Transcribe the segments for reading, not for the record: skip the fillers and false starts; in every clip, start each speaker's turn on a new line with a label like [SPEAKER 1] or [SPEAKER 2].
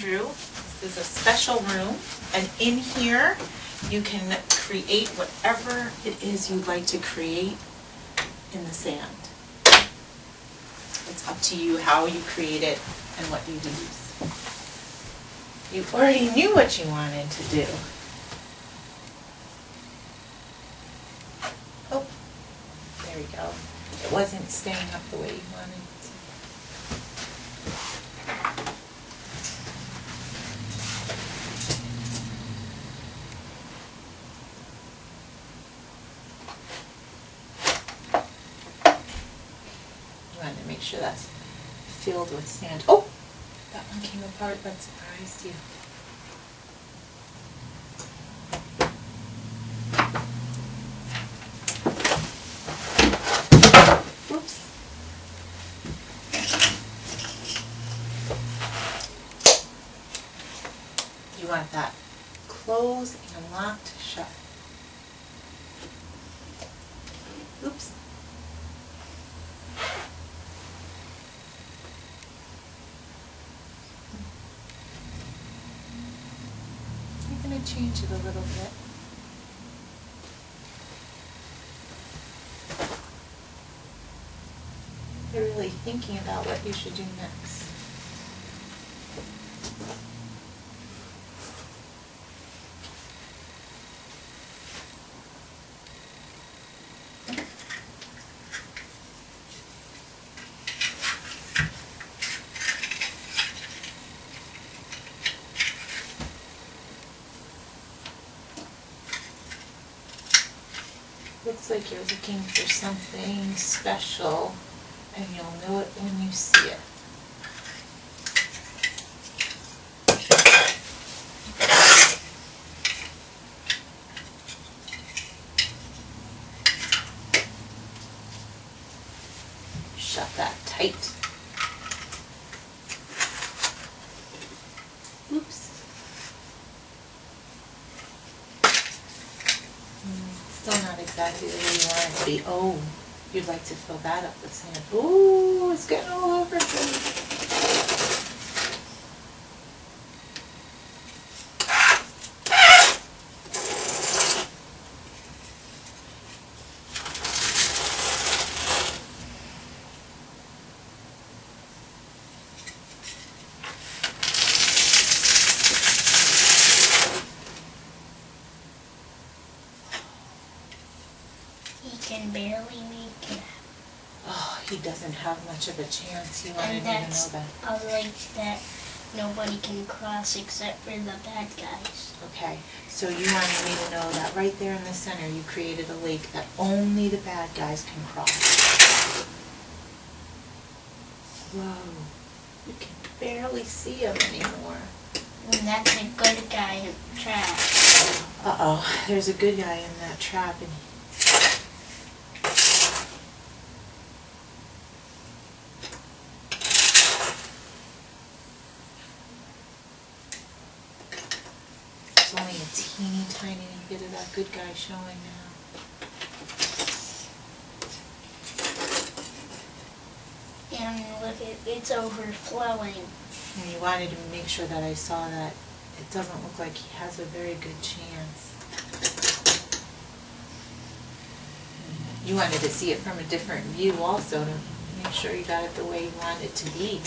[SPEAKER 1] Andrew. This is a special room, and in here you can create whatever it is you'd like to create in the sand. It's up to you how you create it and what you use. You already knew what you wanted to do. Oh, there we go. It wasn't staying up the way you wanted it to. You wanted to make sure that's filled with sand. Oh, that one came apart. That surprised you. You want that closed and locked shut. Oops. I'm going to change it a little bit. You're really thinking about what you should do next. Looks like you're looking for something special, and you'll know it when you see it. Shut that tight. Oops. Still not exactly the way you want it to be. Oh, you'd like to fill that up with sand. Oh, it's getting all over things.
[SPEAKER 2] He can barely make it.
[SPEAKER 1] Oh, he doesn't have much of a chance. He wanted me to know that.
[SPEAKER 2] A lake that nobody can cross except for the bad guys.
[SPEAKER 1] Okay, so you wanted me to know that right there in the center you created a lake that only the bad guys can cross. Whoa, you can barely see him anymore.
[SPEAKER 2] And that's a good guy in the trap.
[SPEAKER 1] Uh-oh, there's a good guy in that trap. And there's only a teeny tiny bit of that good guy showing now.
[SPEAKER 2] And look, it's overflowing.
[SPEAKER 1] And you wanted to make sure that I saw that it doesn't look like he has a very good chance. You wanted to see it from a different view also to make sure you got it the way you want it to be.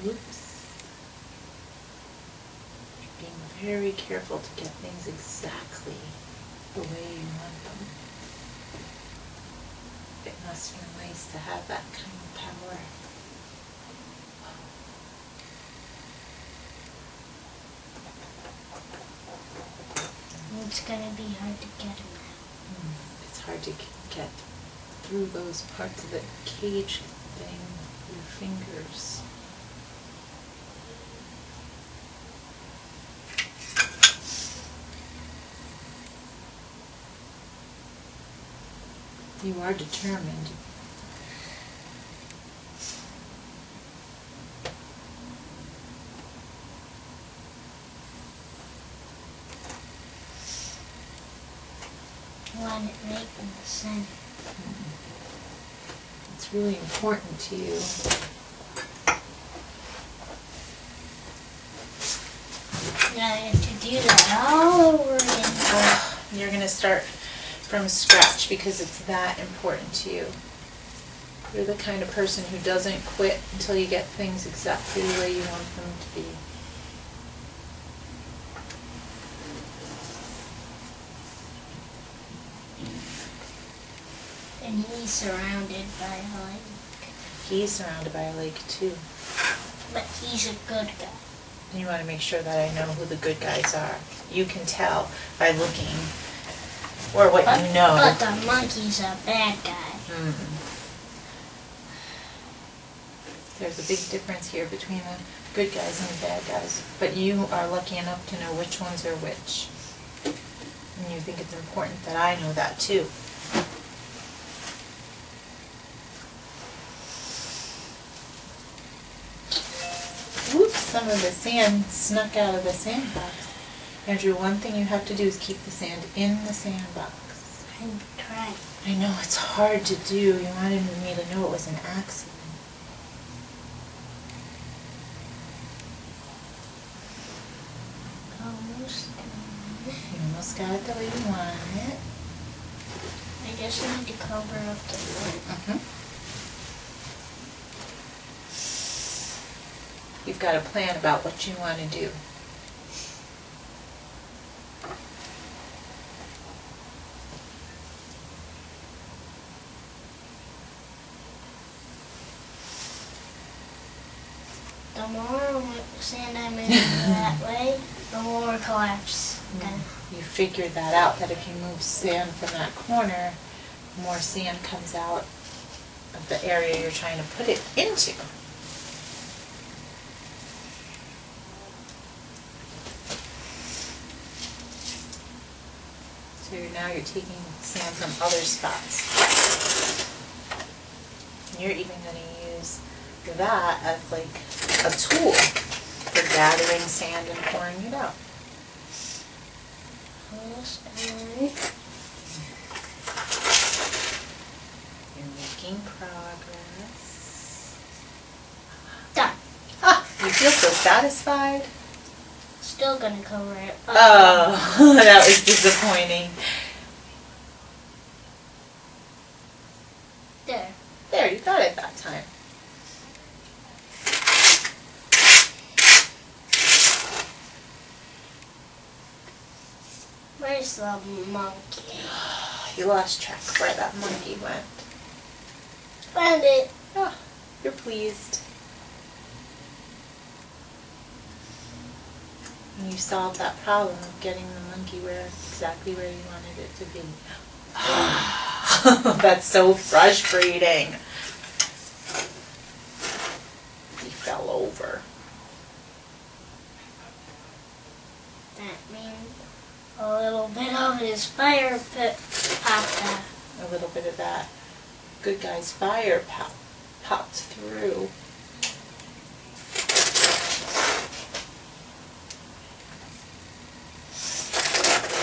[SPEAKER 1] Oops. Being very careful to get things exactly the way you want them. It must feel nice to have that kind of power.
[SPEAKER 2] It's gonna be hard to get him out.
[SPEAKER 1] It's hard to get through those parts of the cage thing with your fingers. You are determined.
[SPEAKER 2] want it right in the center.
[SPEAKER 1] It's really important to you.
[SPEAKER 2] Now I have to do that all over again.
[SPEAKER 1] You're going to start from scratch because it's that important to you. You're the kind of person who doesn't quit until you get things exactly the way you want them to be.
[SPEAKER 2] And he's surrounded by a lake.
[SPEAKER 1] He's surrounded by a lake too.
[SPEAKER 2] But he's a good guy.
[SPEAKER 1] And you want to make sure that I know who the good guys are. You can tell by looking, or what you know.
[SPEAKER 2] But the monkey's a bad guy.
[SPEAKER 1] There's a big difference here between the good guys and the bad guys. But you are lucky enough to know which ones are which. And you think it's important that I know that too. Whoops, some of the sand snuck out of the sandbox. Andrew, one thing you have to do is keep the sand in the sandbox.
[SPEAKER 2] I'm trying.
[SPEAKER 1] I know it's hard to do. You wanted me to know it was an accident.
[SPEAKER 2] Almost done.
[SPEAKER 1] You almost got it the way you want it.
[SPEAKER 2] I just need to cover up the lid.
[SPEAKER 1] You've got a plan about what you want to do.
[SPEAKER 2] The more sand I move that way, the more it collapses.
[SPEAKER 1] You figured that out, that if you move sand from that corner, more sand comes out of the area you're trying to put it into. So now you're taking sand from other spots. And you're even going to use that as like a tool for gathering sand and pouring it out.
[SPEAKER 2] Almost done.
[SPEAKER 1] You're making progress.
[SPEAKER 2] Done.
[SPEAKER 1] Ah, you feel so satisfied.
[SPEAKER 2] Still gonna cover it up.
[SPEAKER 1] Oh, that was disappointing.
[SPEAKER 2] There.
[SPEAKER 1] There, you got it that time.
[SPEAKER 2] Where's the monkey?
[SPEAKER 1] You lost track of where that monkey went.
[SPEAKER 2] Found it.
[SPEAKER 1] Oh, you're pleased. And you solved that problem of getting the monkey exactly where you wanted it to be. That's so frustrating. He fell over.
[SPEAKER 2] That means a little bit of his fire pit popped out.
[SPEAKER 1] A little bit of that good guy's fire popped through.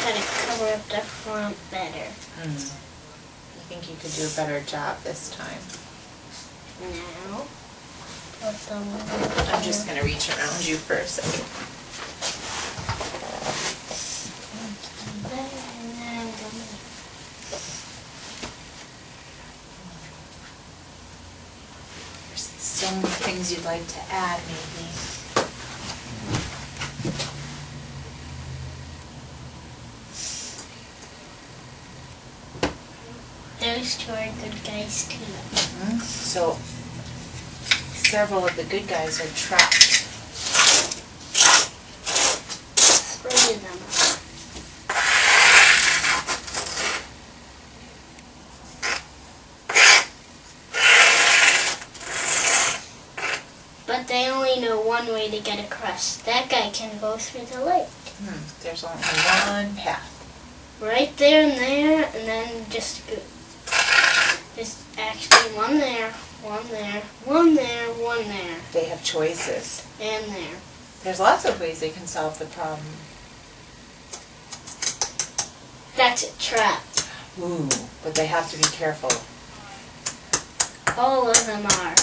[SPEAKER 2] Gotta cover up the front better.
[SPEAKER 1] You think you could do a better job this time?
[SPEAKER 2] Now, put them.
[SPEAKER 1] I'm just going to reach around you for a second.
[SPEAKER 2] And then I'm gonna.
[SPEAKER 1] There's so many things you'd like to add, maybe.
[SPEAKER 2] Those two are good guys too.
[SPEAKER 1] So, several of the good guys are trapped.
[SPEAKER 2] 3 of them. But they only know one way to get across. That guy can go through the lake.
[SPEAKER 1] There's only one path.
[SPEAKER 2] Right there and there, and then just go. There's actually one there, one there, one there, one there,
[SPEAKER 1] They have choices.
[SPEAKER 2] and there.
[SPEAKER 1] There's lots of ways they can solve the problem.
[SPEAKER 2] That's a trap.
[SPEAKER 1] Ooh, but they have to be careful.
[SPEAKER 2] All of them are,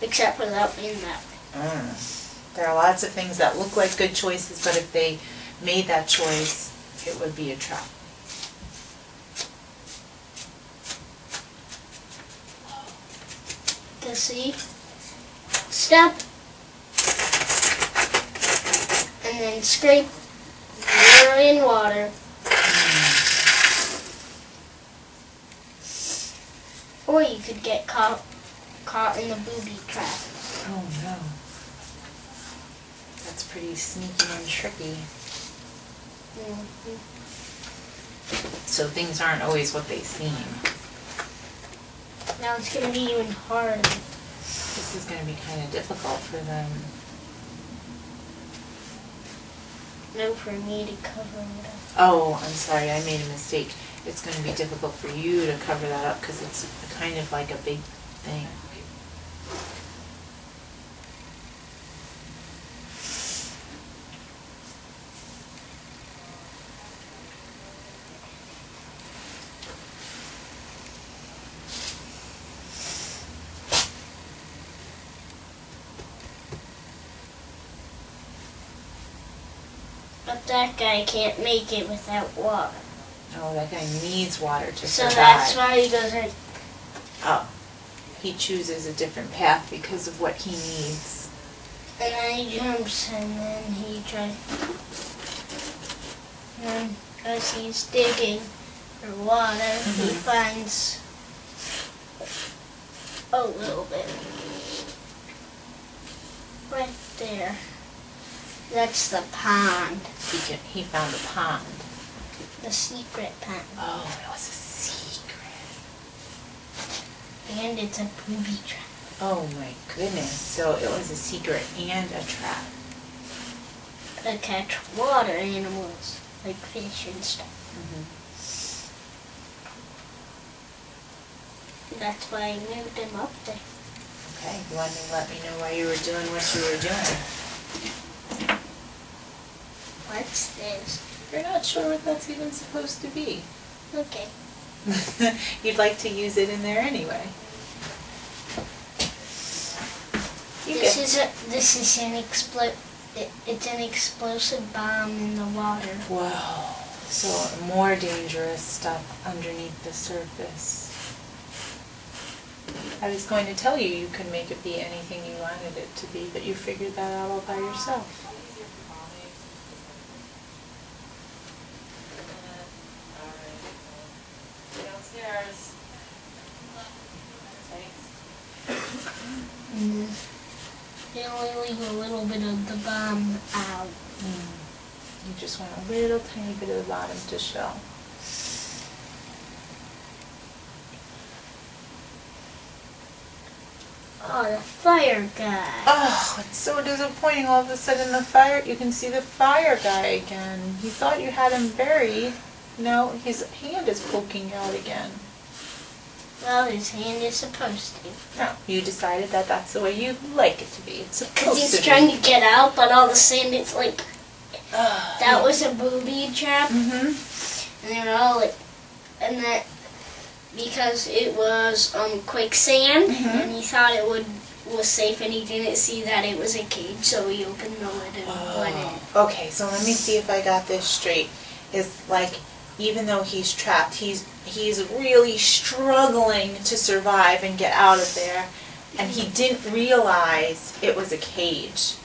[SPEAKER 2] except for that being that way.
[SPEAKER 1] There are lots of things that look like good choices, but if they made that choice, it would be a trap.
[SPEAKER 2] To see, step, and then scrape. You're in water. Or you could get caught in the booby trap.
[SPEAKER 1] Oh no. That's pretty sneaky and tricky.
[SPEAKER 2] Mm-hmm.
[SPEAKER 1] So things aren't always what they seem.
[SPEAKER 2] Now it's going to be even harder.
[SPEAKER 1] This is going to be kind of difficult for them.
[SPEAKER 2] No, for me to cover it up.
[SPEAKER 1] Oh, I'm sorry, I made a mistake. It's going to be difficult for you to cover that up because it's kind of like a big thing.
[SPEAKER 2] But that guy can't make it without water.
[SPEAKER 1] Oh, that guy needs water to
[SPEAKER 2] So
[SPEAKER 1] survive.
[SPEAKER 2] that's why he goes like,
[SPEAKER 1] Oh, he chooses a different path because of what he needs.
[SPEAKER 2] and then he jumps, and then he tries. And as he's digging for water, he finds a little bit right there. That's the pond,
[SPEAKER 1] He found a pond.
[SPEAKER 2] the secret pond,
[SPEAKER 1] Oh, it was a secret.
[SPEAKER 2] and it's a booby trap.
[SPEAKER 1] Oh my goodness. So it was a secret and a trap.
[SPEAKER 2] To catch water animals like fish and stuff. That's why I moved him up there.
[SPEAKER 1] Okay, you want to let me know why you were doing what you were doing?
[SPEAKER 2] What's this?
[SPEAKER 1] You're not sure what that's even supposed to be.
[SPEAKER 2] Okay.
[SPEAKER 1] You'd like to use it in there anyway.
[SPEAKER 2] It's an explosive bomb in the water.
[SPEAKER 1] Wow. So more dangerous stuff underneath the surface. I was going to tell you could make it be anything you wanted it to be, but you figured that out all by yourself.
[SPEAKER 2] And they only leave a little bit of the bomb out.
[SPEAKER 1] You just want a little tiny bit of the bottom to show.
[SPEAKER 2] Oh, the fire guy.
[SPEAKER 1] Oh, it's so disappointing. All of a sudden you can see the fire guy again. You thought you had him buried. No, his hand is poking out again.
[SPEAKER 2] Well, his hand is supposed to.
[SPEAKER 1] No, you decided that that's the way you like it to be. It's supposed
[SPEAKER 2] Because he's
[SPEAKER 1] to be.
[SPEAKER 2] trying to get out, but all of a sudden it's like, that was a booby trap.
[SPEAKER 1] Mm-hmm.
[SPEAKER 2] And they were all like, and that, because it was quicksand, and he thought it was safe, and he didn't see that it was a cage, so he opened the lid and went in.
[SPEAKER 1] Okay, so let me see if I got this straight. It's like, even though he's trapped, he's really struggling to survive and get out of there, and he didn't realize it was a cage.